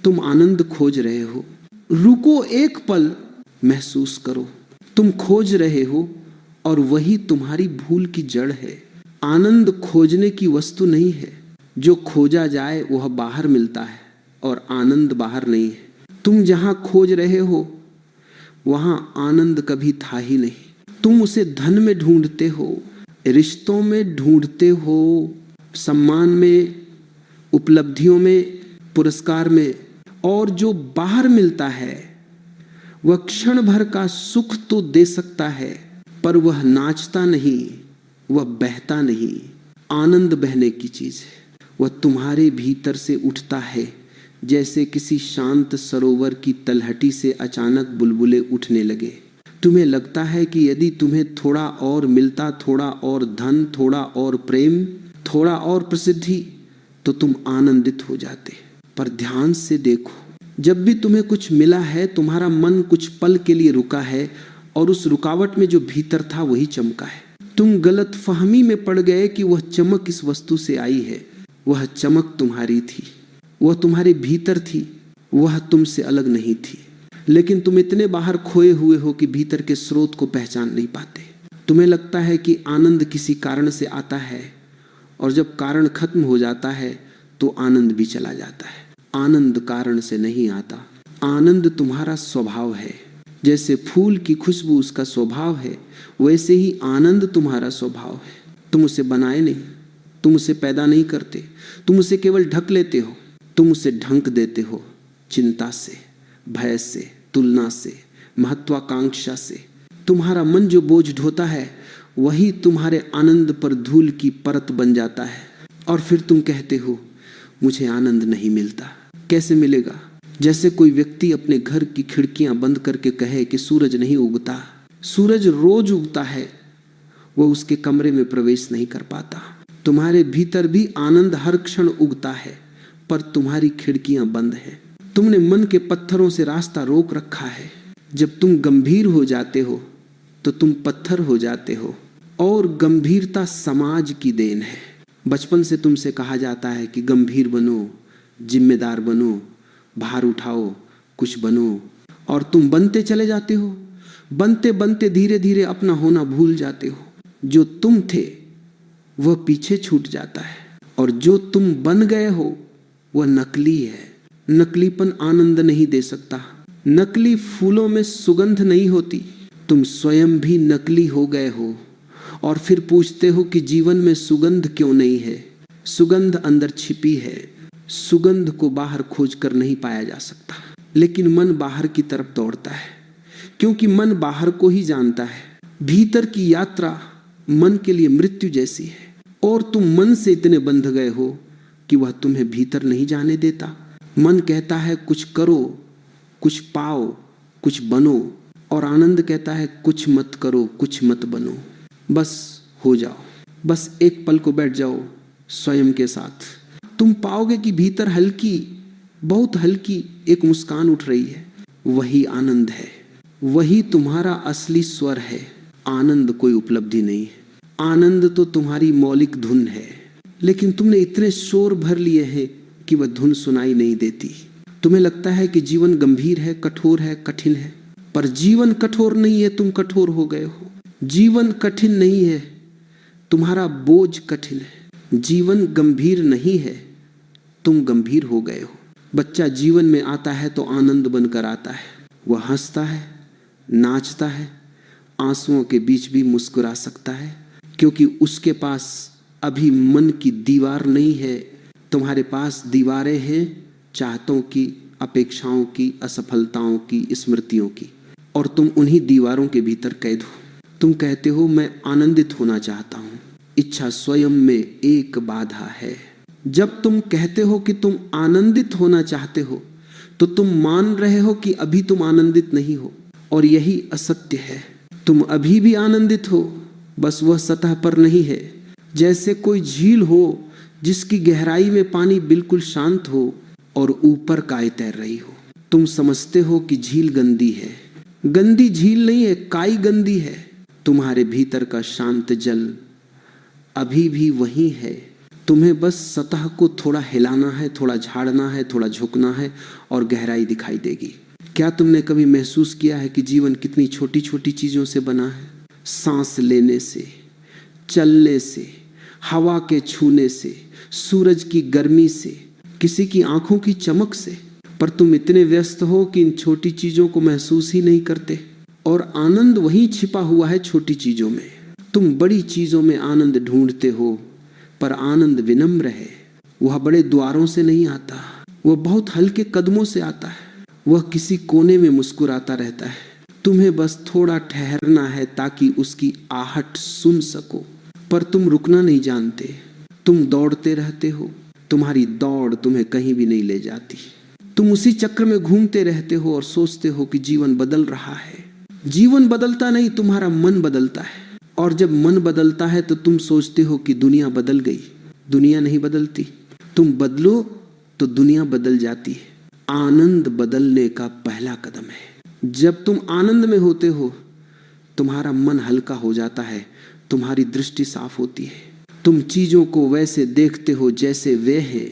तुम आनंद खोज रहे हो, रुको एक पल, महसूस करो। तुम खोज रहे हो और वही तुम्हारी भूल की जड़ है। आनंद खोजने की वस्तु नहीं है, जो खोजा जाए वह बाहर मिलता है और आनंद बाहर नहीं है। तुम जहां खोज रहे हो वहां आनंद कभी था ही नहीं। तुम उसे धन में ढूंढते हो, रिश्तों में ढूंढते हो, सम्मान में, उपलब्धियों में, पुरस्कार में, और जो बाहर मिलता है वह क्षण भर का सुख तो दे सकता है, पर वह नाचता नहीं, वह बहता नहीं। आनंद बहने की चीज है, वह तुम्हारे भीतर से उठता है, जैसे किसी शांत सरोवर की तलहटी से अचानक बुलबुले उठने लगे। तुम्हें लगता है कि यदि तुम्हें थोड़ा और मिलता, थोड़ा और धन, थोड़ा और प्रेम, थोड़ा और प्रसिद्धि, तो तुम आनंदित हो जाते। पर ध्यान से देखो, जब भी तुम्हें कुछ मिला है, तुम्हारा मन कुछ पल के लिए रुका है और उस रुकावट में जो भीतर था वही चमका है। तुम गलत फहमी में पड़ गए कि वह चमक इस वस्तु से आई है। वह चमक तुम्हारी थी, वह तुम्हारे भीतर थी, वह तुमसे अलग नहीं थी। लेकिन तुम इतने बाहर खोए हुए हो कि भीतर के स्रोत को पहचान नहीं पाते। तुम्हें लगता है कि आनंद किसी कारण से आता है, और जब कारण खत्म हो जाता है तो आनंद भी चला जाता है। आनंद कारण से नहीं आता, आनंद तुम्हारा स्वभाव है। जैसे फूल की खुशबू उसका स्वभाव है, वैसे ही आनंद तुम्हारा स्वभाव है। तुम उसे बनाए नहीं, तुम उसे पैदा नहीं करते, तुम उसे केवल ढक लेते हो। तुम उसे ढंक देते हो चिंता से, भय से, तुलना से, महत्वाकांक्षा से। तुम्हारा मन जो बोझ ढोता है वही तुम्हारे आनंद पर धूल की परत बन जाता है, और फिर तुम कहते हो मुझे आनंद नहीं मिलता। कैसे मिलेगा? जैसे कोई व्यक्ति अपने घर की खिड़कियां बंद करके कहे कि सूरज नहीं उगता। सूरज रोज उगता है, वह उसके कमरे में प्रवेश नहीं कर पाता। तुम्हारे भीतर भी आनंद हर क्षण उगता है, पर तुम्हारी खिड़कियां बंद हैं। तुमने मन के पत्थरों से रास्ता रोक रखा है। जब तुम गंभीर हो जाते हो तो तुम पत्थर हो जाते हो, और गंभीरता समाज की देन है। बचपन से तुमसे कहा जाता है कि गंभीर बनो, जिम्मेदार बनो, भार उठाओ, कुछ बनो, और तुम बनते चले जाते हो। बनते बनते धीरे धीरे अपना होना भूल जाते हो। जो तुम थे वह पीछे छूट जाता है, और जो तुम बन गए हो वह नकली है। नकलीपन आनंद नहीं दे सकता। नकली फूलों में सुगंध नहीं होती। तुम स्वयं भी नकली हो गए हो, और फिर पूछते हो कि जीवन में सुगंध क्यों नहीं है। सुगंध अंदर छिपी है, सुगंध को बाहर खोजकर नहीं पाया जा सकता। लेकिन मन बाहर की तरफ दौड़ता है, क्योंकि मन बाहर को ही जानता है। भीतर की यात्रा मन के लिए मृत्यु जैसी है, और तुम मन से इतने बंध गए हो कि वह तुम्हें भीतर नहीं जाने देता। मन कहता है कुछ करो, कुछ पाओ, कुछ बनो, और आनंद कहता है कुछ मत करो, कुछ मत बनो, बस हो जाओ, बस एक पल को बैठ जाओ स्वयं के साथ। तुम पाओगे कि भीतर हल्की, बहुत हल्की एक मुस्कान उठ रही है। वही आनंद है, वही तुम्हारा असली स्वर है। आनंद कोई उपलब्धि नहीं है। आनंद तो तुम्हारी मौलिक धुन है, लेकिन तुमने इतने शोर भर लिए हैं कि वह धुन सुनाई नहीं देती। तुम्हें लगता है कि जीवन गंभीर है, कठोर है, कठिन है, पर जीवन कठोर नहीं है, तुम कठोर हो गए हो। जीवन कठिन नहीं है, तुम्हारा बोझ कठिन है। जीवन गंभीर नहीं है, तुम गंभीर हो गए हो। बच्चा जीवन में आता है तो आनंद बनकर आता है। वह हंसता है, नाचता है, आंसुओं के बीच भी मुस्कुरा सकता है, क्योंकि उसके पास अभी मन की दीवार नहीं है। तुम्हारे पास दीवारें हैं, चाहतों की, अपेक्षाओं की, असफलताओं की, स्मृतियों की, और तुम उन्हीं दीवारों के भीतर कैद हो। तुम कहते हो मैं आनंदित होना चाहता हूं। इच्छा स्वयं में एक बाधा है। जब तुम कहते हो कि तुम आनंदित होना चाहते हो, तो तुम मान रहे हो कि अभी तुम आनंदित नहीं हो, और यही असत्य है। तुम अभी भी आनंदित हो, बस वह सतह पर नहीं है। जैसे कोई झील हो जिसकी गहराई में पानी बिल्कुल शांत हो और ऊपर काई तैर रही हो। तुम समझते हो कि झील गंदी है। गंदी झील नहीं है, काई गंदी है। तुम्हारे भीतर का शांत जल अभी भी वही है। तुम्हें बस सतह को थोड़ा हिलाना है, थोड़ा झाड़ना है, थोड़ा झुकना है और गहराई दिखाई देगी। क्या तुमने कभी महसूस किया है कि जीवन कितनी छोटी छोटी चीजों से बना है? सांस लेने से, चलने से, हवा के छूने से, सूरज की गर्मी से, किसी की आंखों की चमक से। पर तुम इतने व्यस्त हो कि इन छोटी चीजों को महसूस ही नहीं करते। और आनंद वहीं छिपा हुआ है छोटी चीजों में। तुम बड़ी चीजों में आनंद ढूंढते हो, पर आनंद विनम्र है। वह बड़े द्वारों से नहीं आता, वह बहुत हल्के कदमों से आता है। वह किसी कोने में मुस्कुराता रहता है। तुम्हें बस थोड़ा ठहरना है ताकि उसकी आहट सुन सको। पर तुम रुकना नहीं जानते, तुम दौड़ते रहते हो। तुम्हारी दौड़ तुम्हें कहीं भी नहीं ले जाती। तुम उसी चक्र में घूमते रहते हो और सोचते हो कि जीवन बदल रहा है। जीवन बदलता नहीं, तुम्हारा मन बदलता है। और जब मन बदलता है तो तुम सोचते हो कि दुनिया बदल गई। दुनिया नहीं बदलती, तुम बदलो तो दुनिया बदल जाती है। आनंद बदलने का पहला कदम है। जब तुम आनंद में होते हो, तुम्हारा मन हल्का हो जाता है, तुम्हारी दृष्टि साफ होती है। तुम चीजों को वैसे देखते हो जैसे वे हैं,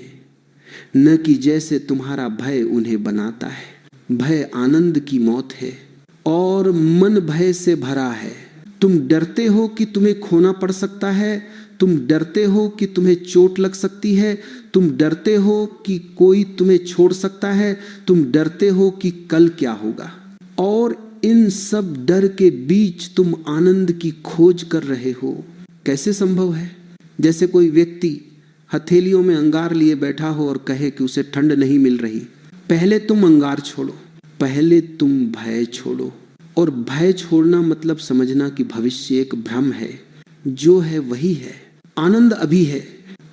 न कि जैसे तुम्हारा भय उन्हें बनाता है। भय आनंद की मौत है और मन भय से भरा है। तुम डरते हो कि तुम्हें खोना पड़ सकता है, तुम डरते हो कि तुम्हें चोट लग सकती है, तुम डरते हो कि कोई तुम्हें छोड़ सकता है, तुम डरते हो कि कल क्या होगा। और इन सब डर के बीच तुम आनंद की खोज कर रहे हो। कैसे संभव है? जैसे कोई व्यक्ति हथेलियों में अंगार लिए बैठा हो और कहे कि उसे ठंड नहीं मिल रही। पहले तुम अंगार छोड़ो, पहले तुम भय छोड़ो। और भय छोड़ना मतलब समझना कि भविष्य एक भ्रम है, जो है वही है। आनंद अभी है,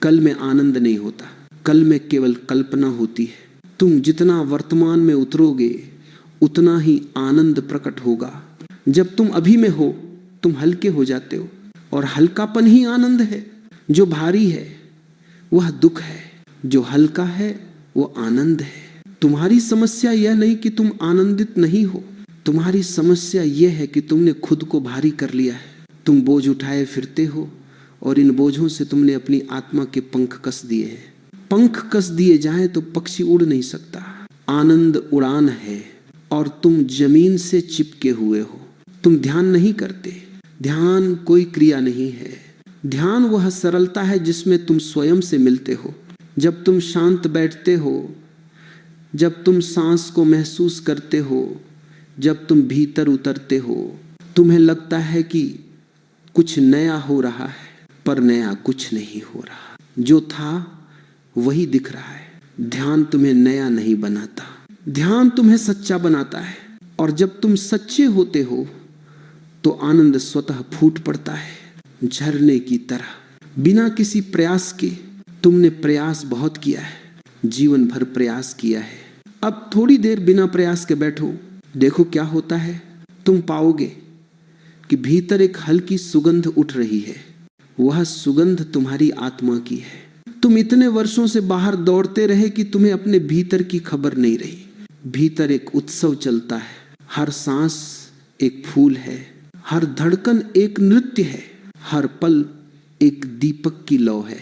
कल में आनंद नहीं होता, कल में केवल कल्पना होती है। तुम जितना वर्तमान में उतरोगे उतना ही आनंद प्रकट होगा। जब तुम अभी में हो तुम हल्के हो जाते हो, और हल्कापन ही आनंद है। जो भारी है वह दुख है, जो हल्का है वो आनंद है। तुम्हारी समस्या यह नहीं कि तुम आनंदित नहीं हो, तुम्हारी समस्या यह है कि तुमने खुद को भारी कर लिया है। तुम बोझ उठाए फिरते हो और इन बोझों से तुमने अपनी आत्मा के पंख कस दिए हैं। पंख कस दिए जाएं तो पक्षी उड़ नहीं सकता। आनंद उड़ान है और तुम जमीन से चिपके हुए हो। तुम ध्यान नहीं करते, ध्यान कोई क्रिया नहीं है। ध्यान वह सरलता है जिसमें तुम स्वयं से मिलते हो। जब तुम शांत बैठते हो, जब तुम सांस को महसूस करते हो, जब तुम भीतर उतरते हो, तुम्हें लगता है कि कुछ नया हो रहा है, पर नया कुछ नहीं हो रहा। जो था वही दिख रहा है। ध्यान तुम्हें नया नहीं बनाता, ध्यान तुम्हें सच्चा बनाता है। और जब तुम सच्चे होते हो तो आनंद स्वतः फूट पड़ता है, झरने की तरह, बिना किसी प्रयास के। तुमने प्रयास बहुत किया है, जीवन भर प्रयास किया है। अब थोड़ी देर बिना प्रयास के बैठो, देखो क्या होता है। तुम पाओगे कि भीतर एक हल्की सुगंध उठ रही है। वह सुगंध तुम्हारी आत्मा की है। तुम इतने वर्षों से बाहर दौड़ते रहे कि तुम्हें अपने भीतर की खबर नहीं रही। भीतर एक उत्सव चलता है, हर सांस एक फूल है, हर धड़कन एक नृत्य है, हर पल एक दीपक की लौ है।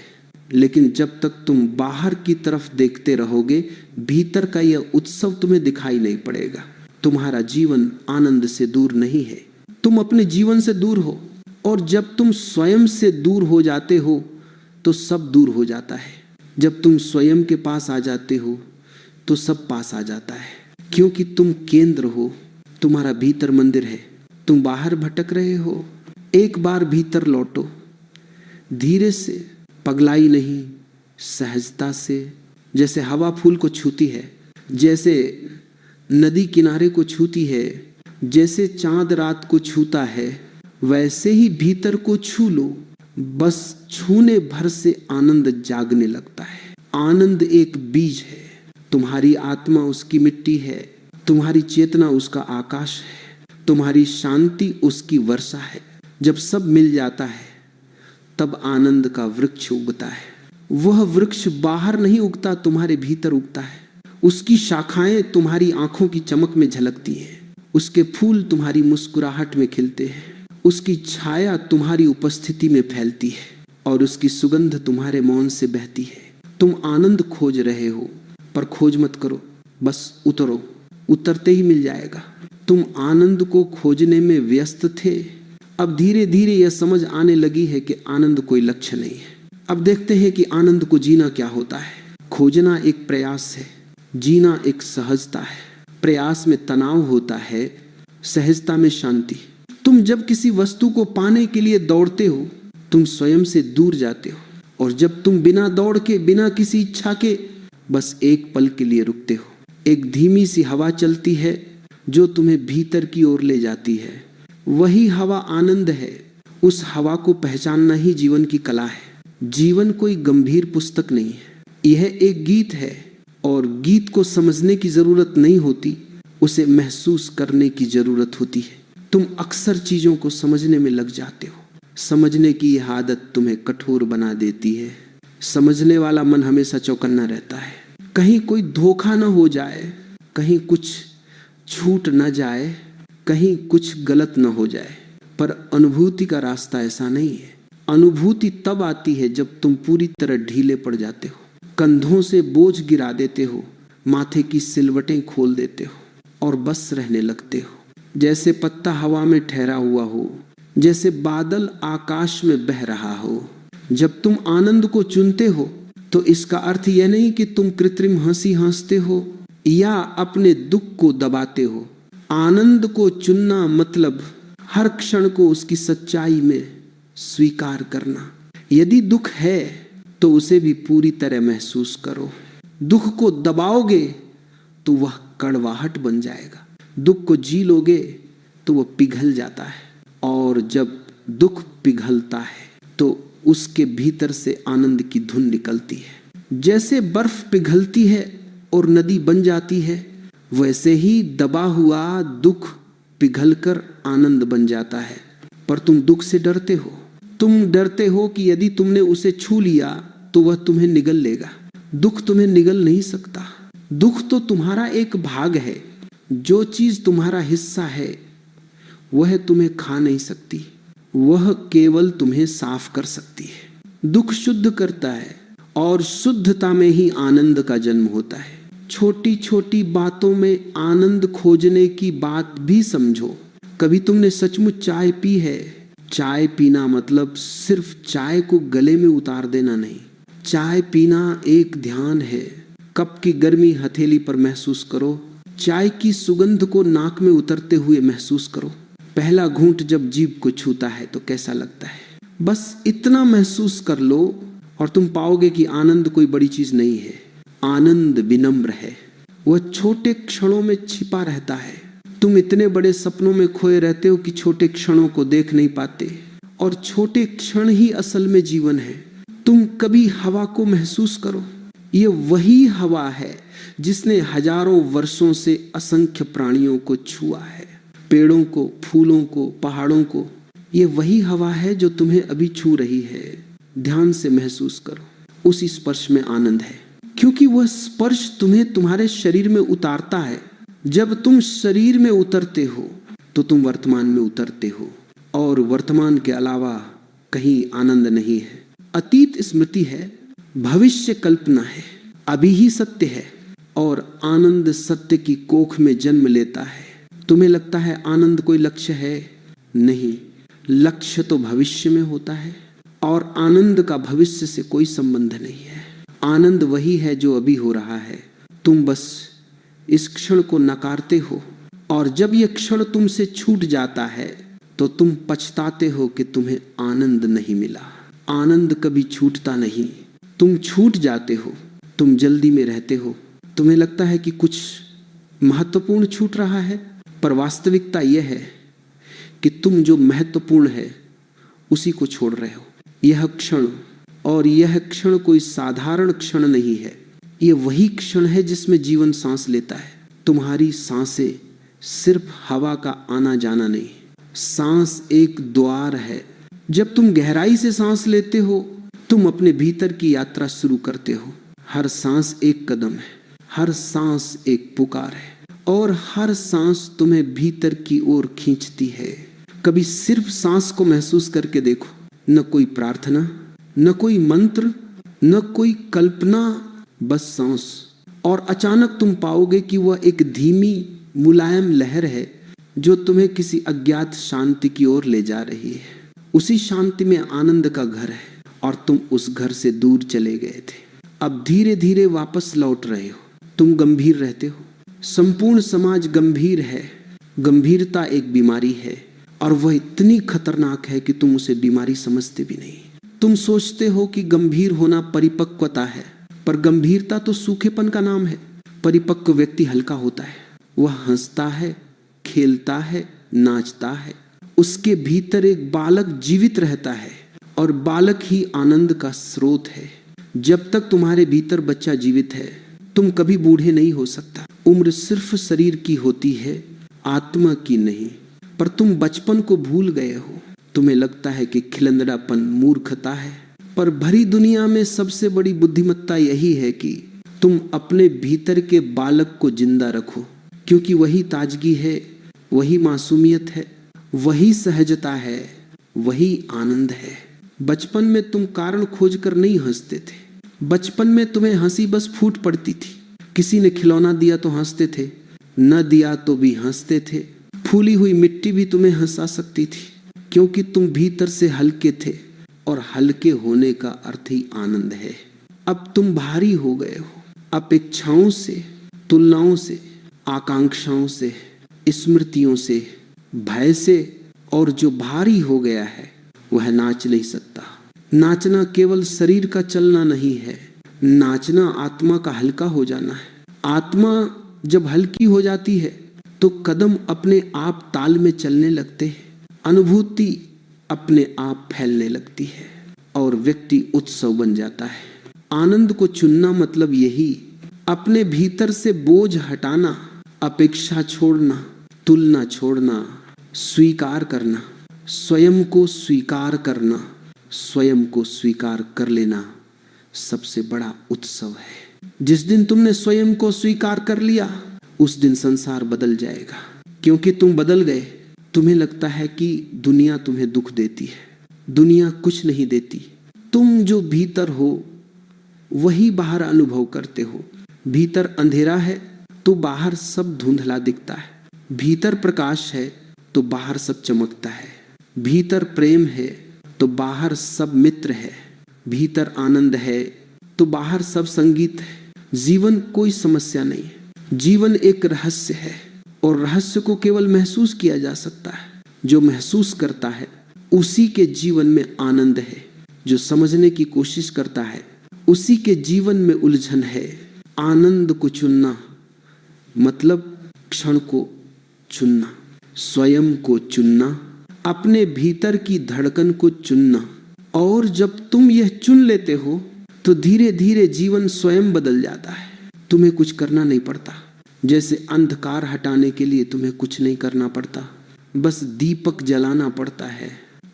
लेकिन जब तक तुम बाहर की तरफ देखते रहोगे, भीतर का यह उत्सव तुम्हें दिखाई नहीं पड़ेगा। तुम्हारा जीवन आनंद से दूर नहीं है, तुम अपने जीवन से दूर हो। और जब तुम स्वयं से दूर हो जाते हो तो सब दूर हो जाता है। जब तुम स्वयं के पास आ जाते हो तो सब पास आ जाता है, क्योंकि तुम केंद्र हो, तुम्हारा भीतर मंदिर है। तुम बाहर भटक रहे हो, एक बार भीतर लौटो, धीरे से, पगलाई नहीं, सहजता से। जैसे हवा फूल को छूती है, जैसे नदी किनारे को छूती है, जैसे चांद रात को छूता है, वैसे ही भीतर को छू लो। बस छूने भर से आनंद जागने लगता है। आनंद एक बीज है, तुम्हारी आत्मा उसकी मिट्टी है, तुम्हारी चेतना उसका आकाश है, तुम्हारी शांति उसकी वर्षा है। जब सब मिल जाता है तब आनंद का वृक्ष उगता है। वह वृक्ष बाहर नहीं उगता, तुम्हारे भीतर उगता है। उसकी शाखाएं तुम्हारी आंखों की चमक में झलकती हैं, उसके फूल तुम्हारी मुस्कुराहट में खिलते हैं, उसकी छाया तुम्हारी उपस्थिति में फैलती है। और उसकी सुगंध तुम्हारे मौन से बहती है। तुम आनंद खोज रहे हो, पर खोज मत करो, बस उतरो, उतरते ही मिल जाएगा। तुम आनंद को खोजने में व्यस्त थे, अब धीरे धीरे यह समझ आने लगी है कि आनंद कोई लक्ष्य नहीं है। अब देखते हैं कि आनंद को जीना क्या होता है। खोजना एक प्रयास है, जीना एक सहजता है। प्रयास में तनाव होता है, सहजता में शांति। तुम जब किसी वस्तु को पाने के लिए दौड़ते हो, तुम स्वयं से दूर जाते हो, और जब तुम बिना दौड़ के, बिना किसी इच्छा के, बस एक पल के लिए रुकते हो। एक धीमी सी हवा चलती है जो तुम्हें भीतर की ओर ले जाती है, वही हवा आनंद है। उस हवा को पहचानना ही जीवन की कला है। जीवन कोई गंभीर पुस्तक नहीं है, यह एक गीत है, और गीत को समझने की जरूरत नहीं होती, उसे महसूस करने की जरूरत होती है। तुम अक्सर चीजों को समझने में लग जाते हो। समझने की यह आदत तुम्हें कठोर बना देती है। समझने वाला मन हमेशा चौकन्ना रहता है, कहीं कोई धोखा न हो जाए, कहीं कुछ छूट न जाए, कहीं कुछ गलत न हो जाए। पर अनुभूति का रास्ता ऐसा नहीं है। अनुभूति तब आती है जब तुम पूरी तरह ढीले पड़ जाते हो, कंधों से बोझ गिरा देते हो, माथे की सिलवटें खोल देते हो और बस रहने लगते हो। जैसे पत्ता हवा में ठहरा हुआ हो, जैसे बादल आकाश में बह रहा हो। जब तुम आनंद को चुनते हो तो इसका अर्थ यह नहीं कि तुम कृत्रिम हंसी हंसते हो या अपने दुख को दबाते हो। आनंद को चुनना मतलब हर क्षण को उसकी सच्चाई में स्वीकार करना। यदि दुख है तो उसे भी पूरी तरह महसूस करो। दुख को दबाओगे तो वह कड़वाहट बन जाएगा। दुख को जी लोगे तो वह पिघल जाता है, और जब दुख पिघलता है तो उसके भीतर से आनंद की धुन निकलती है। जैसे बर्फ पिघलती है और नदी बन जाती है, वैसे ही दबा हुआ दुख पिघलकर आनंद बन जाता है। पर तुम दुख से डरते हो। तुम डरते हो कि यदि तुमने उसे छू लिया तो वह तुम्हें निगल लेगा। दुख तुम्हें निगल नहीं सकता। दुख तो तुम्हारा एक भाग है। जो चीज तुम्हारा हिस्सा है वह तुम्हें खा नहीं सकती, वह केवल तुम्हें साफ कर सकती है। दुख शुद्ध करता है, और शुद्धता में ही आनंद का जन्म होता है। छोटी छोटी बातों में आनंद खोजने की बात भी समझो। कभी तुमने सचमुच चाय पी है? चाय पीना मतलब सिर्फ चाय को गले में उतार देना नहीं। चाय पीना एक ध्यान है। कप की गर्मी हथेली पर महसूस करो, चाय की सुगंध को नाक में उतरते हुए महसूस करो। पहला घूंट जब जीभ को छूता है तो कैसा लगता है, बस इतना महसूस कर लो और तुम पाओगे कि आनंद कोई बड़ी चीज नहीं है। आनंद विनम्र है, वह छोटे क्षणों में छिपा रहता है। तुम इतने बड़े सपनों में खोए रहते हो कि छोटे क्षणों को देख नहीं पाते, और छोटे क्षण ही असल में जीवन है। तुम कभी हवा को महसूस करो। ये वही हवा है जिसने हजारों वर्षों से असंख्य प्राणियों को छुआ है, पेड़ों को, फूलों को, पहाड़ों को। ये वही हवा है जो तुम्हें अभी छू रही है। ध्यान से महसूस करो, उस स्पर्श में आनंद है, क्योंकि वह स्पर्श तुम्हें तुम्हारे शरीर में उतारता है। जब तुम शरीर में उतरते हो तो तुम वर्तमान में उतरते हो, और वर्तमान के अलावा कहीं आनंद नहीं है। अतीत स्मृति है, भविष्य कल्पना है, अभी ही सत्य है, और आनंद सत्य की कोख में जन्म लेता है। तुम्हें लगता है आनंद कोई लक्ष्य है? नहीं, लक्ष्य तो भविष्य में होता है, और आनंद का भविष्य से कोई संबंध नहीं है। आनंद वही है जो अभी हो रहा है। तुम बस इस क्षण को नकारते हो, और जब यह क्षण तुमसे छूट जाता है तो तुम पछताते हो कि तुम्हें आनंद नहीं मिला। आनंद कभी छूटता नहीं। तुम छूट जाते हो, तुम जल्दी में रहते हो, तुम्हें लगता है कि कुछ महत्वपूर्ण छूट रहा है, पर वास्तविकता यह है कि तुम जो महत्वपूर्ण है उसी को छोड़ रहे हो। यह क्षण, और यह क्षण कोई साधारण क्षण नहीं है। यह वही क्षण है जिसमें जीवन सांस लेता है। तुम्हारी सांसें सिर्फ हवा का आना जाना नहीं, सांस एक द्वार है। जब तुम गहराई से सांस लेते हो, तुम अपने भीतर की यात्रा शुरू करते हो। हर सांस एक कदम है, हर सांस एक पुकार है, और हर सांस तुम्हें भीतर की ओर खींचती है। कभी सिर्फ सांस को महसूस करके देखो, न कोई प्रार्थना, न कोई मंत्र, न कोई कल्पना, बस सांस। और अचानक तुम पाओगे कि वह एक धीमी मुलायम लहर है जो तुम्हें किसी अज्ञात शांति की ओर ले जा रही है। उसी शांति में आनंद का घर है और तुम उस घर से दूर चले गए थे। अब धीरे धीरे वापस लौट रहे हो। तुम गंभीर रहते हो। संपूर्ण समाज गंभीर है। गंभीरता एक बीमारी है और वह इतनी खतरनाक है कि तुम उसे बीमारी समझते भी नहीं। तुम सोचते हो कि गंभीर होना परिपक्वता है, पर गंभीरता तो सूखेपन का नाम है। परिपक्व व्यक्ति हल्का होता है, वह हंसता है, खेलता है, नाचता है। उसके भीतर एक बालक जीवित रहता है और बालक ही आनंद का स्रोत है। जब तक तुम्हारे भीतर बच्चा जीवित है, तुम कभी बूढ़े नहीं हो सकता। उम्र सिर्फ शरीर की होती है, आत्मा की नहीं। पर तुम बचपन को भूल गए हो। तुम्हें लगता है कि खिलंदड़ापन मूर्खता है, पर भरी दुनिया में सबसे बड़ी बुद्धिमत्ता यही है कि तुम अपने भीतर के बालक को जिंदा रखो, क्योंकि वही ताजगी है, वही मासूमियत है, वही सहजता है, वही आनंद है। बचपन में तुम कारण खोजकर नहीं हंसते थे। बचपन में तुम्हें हंसी बस फूट पड़ती थी। किसी ने खिलौना दिया तो हंसते थे, न दिया तो भी हंसते थे। फूली हुई मिट्टी भी तुम्हें हंसा सकती थी, क्योंकि तुम भीतर से हल्के थे और हल्के होने का अर्थ ही आनंद है। अब तुम भारी हो गए हो। अपेक्षाओं से, तुलनाओं से, आकांक्षाओं से, स्मृतियों से, भय से, और जो भारी हो गया है वह नाच नहीं सकता। नाचना केवल शरीर का चलना नहीं है, नाचना आत्मा का हल्का हो जाना है। आत्मा जब हल्की हो जाती है तो कदम अपने आप ताल में चलने लगते हैं, अनुभूति अपने आप फैलने लगती है और व्यक्ति उत्सव बन जाता है। आनंद को चुनना मतलब यही, अपने भीतर से बोझ हटाना, अपेक्षा छोड़ना, तुलना छोड़ना, स्वीकार करना, स्वयं को स्वीकार करना, स्वयं को स्वीकार कर लेना सबसे बड़ा उत्सव है। जिस दिन तुमने स्वयं को स्वीकार कर लिया, उस दिन संसार बदल जाएगा, क्योंकि तुम बदल गए। तुम्हें लगता है कि दुनिया तुम्हें दुख देती है, दुनिया कुछ नहीं देती। तुम जो भीतर हो वही बाहर अनुभव करते हो। भीतर अंधेरा है तो बाहर सब धुंधला दिखता है, भीतर प्रकाश है तो बाहर सब चमकता है। भीतर प्रेम है तो बाहर सब मित्र है, भीतर आनंद है तो बाहर सब संगीत है। जीवन कोई समस्या नहीं है, जीवन एक रहस्य है और रहस्य को केवल महसूस किया जा सकता है। जो महसूस करता है उसी के जीवन में आनंद है, जो समझने की कोशिश करता है उसी के जीवन में उलझन है। आनंद को चुनना मतलब क्षण को चुनना, स्वयं को चुनना, अपने भीतर की धड़कन को चुनना। और जब तुम यह चुन लेते हो तो धीरे धीरे जीवन स्वयं बदल जाता है। तुम्हें कुछ करना नहीं पड़ता। जैसे अंधकार हटाने के लिए तुम्हें कुछ नहीं करना पड़ता, बस दीपक जलाना पड़ता है,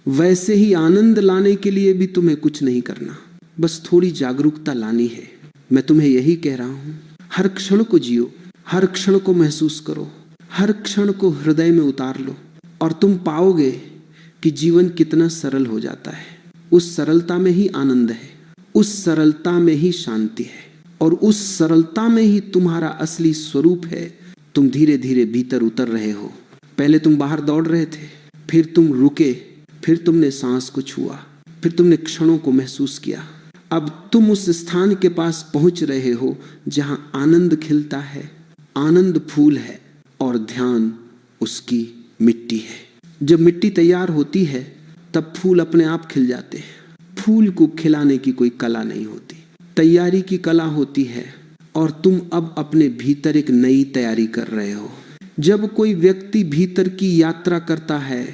वैसे ही आनंद लाने के लिए भी तुम्हें कुछ नहीं करना, बस थोड़ी जागरूकता लानी है। मैं तुम्हें यही कह रहा हूं, हर क्षण को जियो, हर क्षण को महसूस करो, हर क्षण को हृदय में उतार लो और तुम पाओगे कि जीवन कितना सरल हो जाता है। उस सरलता में ही आनंद है, उस सरलता में ही शांति है और उस सरलता में ही तुम्हारा असली स्वरूप है। तुम धीरे धीरे भीतर उतर रहे हो। पहले तुम बाहर दौड़ रहे थे, फिर तुम रुके, फिर तुमने सांस को छुआ, फिर तुमने क्षणों को महसूस किया। अब तुम उस स्थान के पास पहुंच रहे हो जहां आनंद खिलता है, आनंद फूल है और ध्यान उसकी मिट्टी है। जब मिट्टी तैयार होती है तब फूल अपने आप खिल जाते हैं। फूल को खिलाने की कोई कला नहीं होती, तैयारी की कला होती है और तुम अब अपने भीतर एक नई तैयारी कर रहे हो। जब कोई व्यक्ति भीतर की यात्रा करता है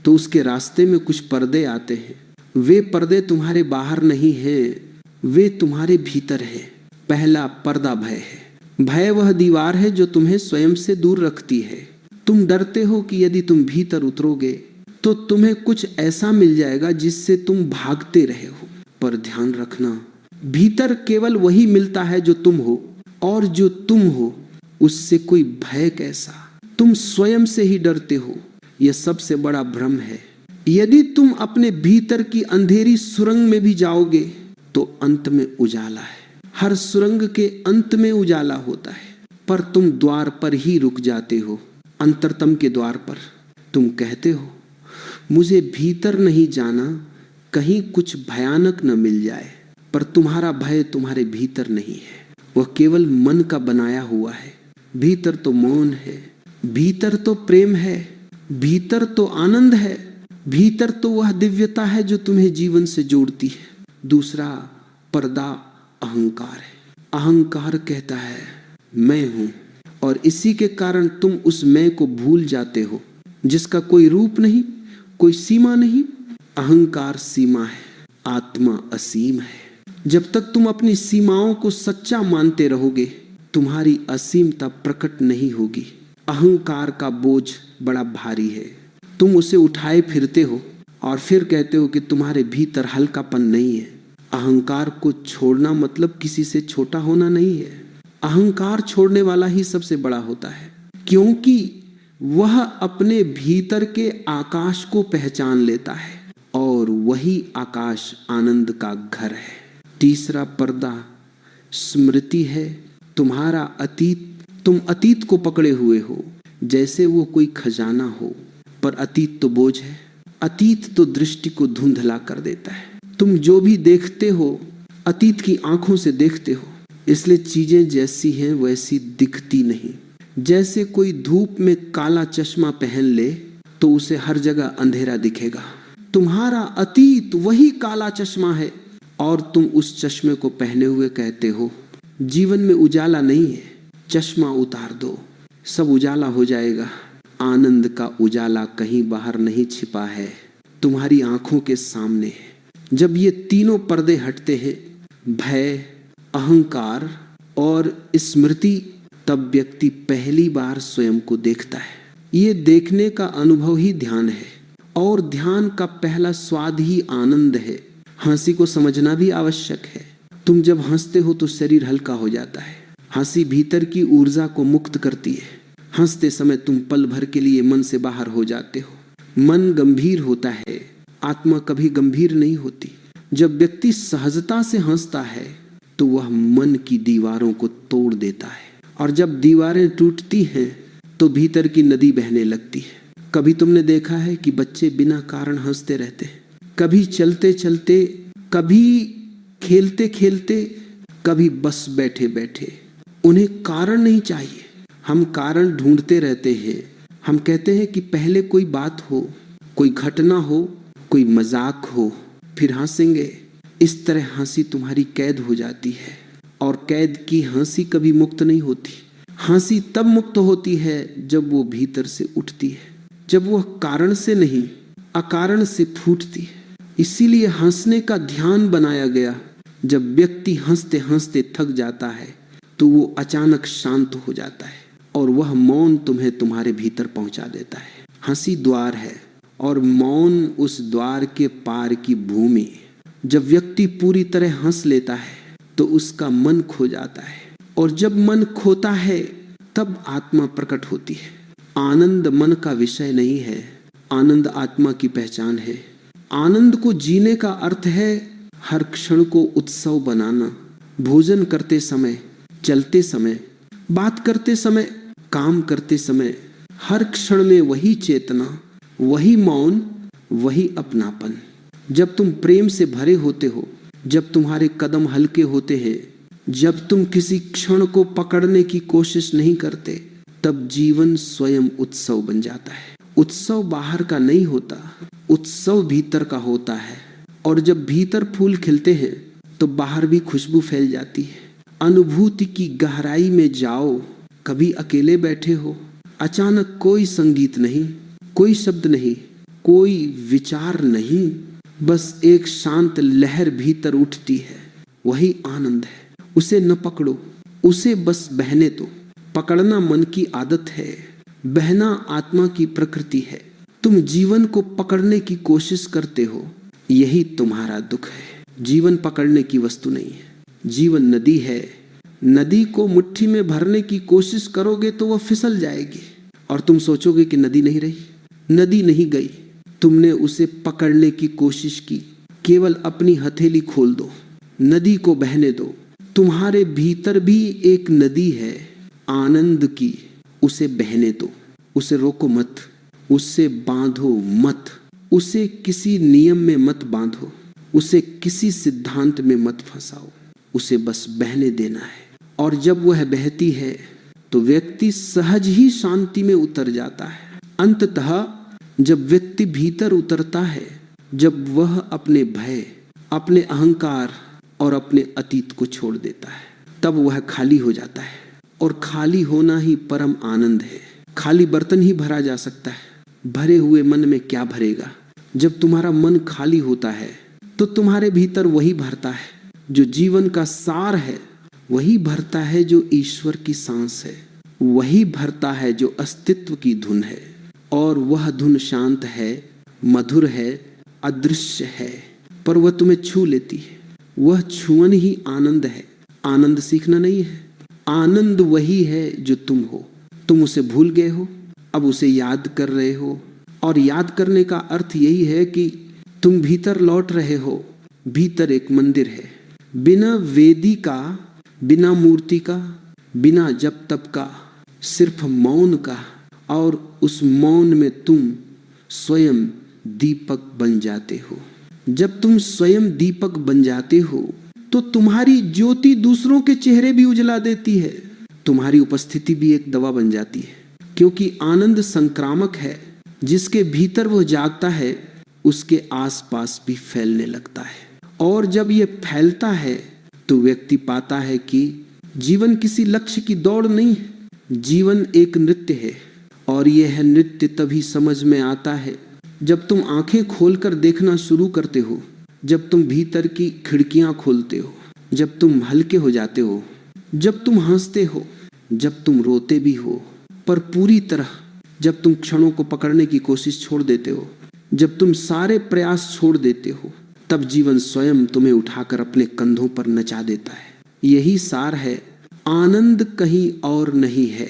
तो उसके रास्ते में कुछ पर्दे आते हैं। वे पर्दे तुम्हारे बाहर नहीं हैं, वे तुम्हारे भीतर है। पहला पर्दा भय है। भय वह दीवार है जो तुम्हें स्वयं से दूर रखती है। तुम डरते हो कि यदि तुम भीतर उतरोगे तो तुम्हें कुछ ऐसा मिल जाएगा जिससे तुम भागते रहे हो। पर ध्यान रखना, भीतर केवल वही मिलता है जो तुम हो, और जो तुम हो उससे कोई भय कैसा। तुम स्वयं से ही डरते हो, यह सबसे बड़ा भ्रम है। यदि तुम अपने भीतर की अंधेरी सुरंग में भी जाओगे तो अंत में उजाला है। हर सुरंग के अंत में उजाला होता है, पर तुम द्वार पर ही रुक जाते हो, अंतरतम के द्वार पर। तुम कहते हो मुझे भीतर नहीं जाना, कहीं कुछ भयानक न मिल जाए। पर तुम्हारा भय तुम्हारे भीतर नहीं है, वह केवल मन का बनाया हुआ है। भीतर तो मौन है, भीतर तो प्रेम है, भीतर तो आनंद है, भीतर तो वह दिव्यता है जो तुम्हें जीवन से जोड़ती है। दूसरा पर्दा अहंकार है। अहंकार कहता है मैं हूं, और इसी के कारण तुम उस मैं को भूल जाते हो, जिसका कोई रूप नहीं, कोई सीमा नहीं। अहंकार सीमा है, आत्मा असीम है। जब तक तुम अपनी सीमाओं को सच्चा मानते रहोगे, तुम्हारी असीमता प्रकट नहीं होगी। अहंकार का बोझ बड़ा भारी है, तुम उसे उठाए फिरते हो और फिर कहते हो कि तुम्हारे भीतर हल्कापन नहीं है। अहंकार को छोड़ना मतलब किसी से छोटा होना नहीं है। अहंकार छोड़ने वाला ही सबसे बड़ा होता है, क्योंकि वह अपने भीतर के आकाश को पहचान लेता है, और वही आकाश आनंद का घर है। तीसरा पर्दा स्मृति है। तुम्हारा अतीत, तुम अतीत को पकड़े हुए हो जैसे वो कोई खजाना हो, पर अतीत तो बोझ है। अतीत तो दृष्टि को धुंधला कर देता है। तुम जो भी देखते हो अतीत की आंखों से देखते हो, इसलिए चीजें जैसी हैं वैसी दिखती नहीं। जैसे कोई धूप में काला चश्मा पहन ले तो उसे हर जगह अंधेरा दिखेगा। तुम्हारा अतीत वही काला चश्मा है, और तुम उस चश्मे को पहने हुए कहते हो जीवन में उजाला नहीं है, चश्मा उतार दो, सब उजाला हो जाएगा। आनंद का उजाला कहीं बाहर नहीं छिपा है, तुम्हारी आंखों के सामने है। जब ये तीनों पर्दे हटते हैं, भय, अहंकार और स्मृति, तब व्यक्ति पहली बार स्वयं को देखता है। ये देखने का अनुभव ही ध्यान है, और ध्यान का पहला स्वाद ही आनंद है। हंसी को समझना भी आवश्यक है। तुम जब हंसते हो तो शरीर हल्का हो जाता है। हंसी भीतर की ऊर्जा को मुक्त करती है। हंसते समय तुम पल भर के लिए मन से बाहर हो जाते हो। मन गंभीर होता है, आत्मा कभी गंभीर नहीं होती। जब व्यक्ति सहजता से हंसता है तो वह मन की दीवारों को तोड़ देता है, और जब दीवारें टूटती हैं तो भीतर की नदी बहने लगती है। कभी तुमने देखा है कि बच्चे बिना कारण हंसते रहते हैं, कभी चलते चलते, कभी खेलते खेलते, कभी बस बैठे बैठे। उन्हें कारण नहीं चाहिए, हम कारण ढूंढते रहते हैं। हम कहते हैं कि पहले कोई बात हो, कोई घटना हो, कोई मजाक हो, फिर हंसेंगे। इस तरह हंसी तुम्हारी कैद हो जाती है, और कैद की हंसी कभी मुक्त नहीं होती। हंसी तब मुक्त होती है जब वो भीतर से उठती है, जब वह कारण से नहीं अकारण से फूटती है। इसीलिए हंसने का ध्यान बनाया गया। जब व्यक्ति हंसते हंसते थक जाता है तो वो अचानक शांत हो जाता है, और वह मौन तुम्हें तुम्हारे भीतर पहुंचा देता है। हंसी द्वार है, और मौन उस द्वार के पार की भूमि। जब व्यक्ति पूरी तरह हंस लेता है तो उसका मन खो जाता है, और जब मन खोता है तब आत्मा प्रकट होती है। आनंद मन का विषय नहीं है, आनंद आत्मा की पहचान है। आनंद को जीने का अर्थ है हर क्षण को उत्सव बनाना। भोजन करते समय, चलते समय, बात करते समय, काम करते समय, हर क्षण में वही चेतना, वही मौन, वही अपनापन। जब तुम प्रेम से भरे होते हो, जब तुम्हारे कदम हल्के होते हैं, जब तुम किसी क्षण को पकड़ने की कोशिश नहीं करते, तब जीवन स्वयं उत्सव बन जाता है। उत्सव बाहर का नहीं होता, उत्सव भीतर का होता है। और जब भीतर फूल खिलते हैं तो बाहर भी खुशबू फैल जाती है। अनुभूति की गहराई में जाओ। कभी अकेले बैठे हो, अचानक कोई संगीत नहीं, कोई शब्द नहीं, कोई विचार नहीं, बस एक शांत लहर भीतर उठती है। वही आनंद है। उसे न पकड़ो, उसे बस बहने दो। पकड़ना मन की आदत है, बहना आत्मा की प्रकृति है। तुम जीवन को पकड़ने की कोशिश करते हो, यही तुम्हारा दुख है। जीवन पकड़ने की वस्तु नहीं है। जीवन नदी है। नदी को मुट्ठी में भरने की कोशिश करोगे तो वह फिसल जाएगी, और तुम सोचोगे कि नदी नहीं रही। नदी नहीं गई, तुमने उसे पकड़ने की कोशिश की, केवल अपनी हथेली खोल दो, नदी को बहने दो। तुम्हारे भीतर भी एक नदी है आनंद की, उसे बहने दो, उसे रोको मत, उससे बांधो मत, उसे किसी नियम में मत बांधो, उसे किसी सिद्धांत में मत फंसाओ, उसे बस बहने देना है। और जब वह बहती है तो व्यक्ति सहज ही शांति में उतर जाता है। अंततः जब व्यक्ति भीतर उतरता है, जब वह अपने भय, अपने अहंकार और अपने अतीत को छोड़ देता है, तब वह खाली हो जाता है। और खाली होना ही परम आनंद है। खाली बर्तन ही भरा जा सकता है, भरे हुए मन में क्या भरेगा। जब तुम्हारा मन खाली होता है तो तुम्हारे भीतर वही भरता है जो जीवन का सार है, वही भरता है जो ईश्वर की सांस है, वही भरता है जो अस्तित्व की धुन है। और वह धुन शांत है, मधुर है, अदृश्य है, पर वह तुम्हें छू लेती है। वह छुअन ही आनंद है। आनंद सीखना नहीं है, आनंद वही है जो तुम हो। तुम उसे भूल गए हो, अब उसे याद कर रहे हो। और याद करने का अर्थ यही है कि तुम भीतर लौट रहे हो। भीतर एक मंदिर है, बिना वेदी का, बिना मूर्ति का, बिना जप तप का, सिर्फ मौन का। और उस मौन में तुम स्वयं दीपक बन जाते हो। जब तुम स्वयं दीपक बन जाते हो तो तुम्हारी ज्योति दूसरों के चेहरे भी उजला देती है। तुम्हारी उपस्थिति भी एक दवा बन जाती है, क्योंकि आनंद संक्रामक है। जिसके भीतर वो जागता है उसके आसपास भी फैलने लगता है। और जब ये फैलता है तो व्यक्ति पाता है कि जीवन किसी लक्ष्य की दौड़ नहीं है, जीवन एक नृत्य है। और यह नृत्य तभी समझ में आता है जब तुम आंखें खोलकर देखना शुरू करते हो, जब तुम भीतर की खिड़कियां खोलते हो, जब तुम हल्के हो जाते हो, जब तुम हंसते हो, जब तुम रोते भी हो, पर पूरी तरह, जब तुम क्षणों को पकड़ने की कोशिश छोड़ देते हो, जब तुम सारे प्रयास छोड़ देते हो, तब जीवन स्वयं तुम्हें उठाकर अपने कंधों पर नचा देता है। यही सार है। आनंद कहीं और नहीं है,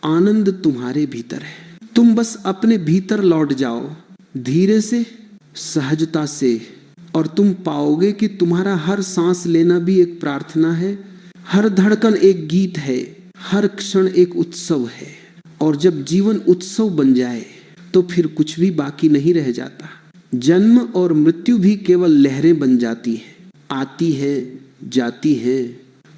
आनंद तुम्हारे भीतर है। तुम बस अपने भीतर लौट जाओ, धीरे से, सहजता से, और तुम पाओगे कि तुम्हारा हर सांस लेना भी एक प्रार्थना है, हर धड़कन एक गीत है, हर क्षण एक उत्सव है। और जब जीवन उत्सव बन जाए तो फिर कुछ भी बाकी नहीं रह जाता। जन्म और मृत्यु भी केवल लहरें बन जाती हैं, आती है, जाती है,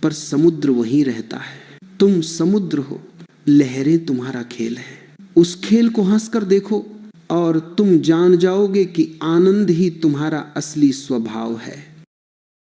पर समुद्र वहीं रहता है। तुम समुद्र हो, लहरें तुम्हारा खेल है। उस खेल को हंसकर देखो और तुम जान जाओगे कि आनंद ही तुम्हारा असली स्वभाव है।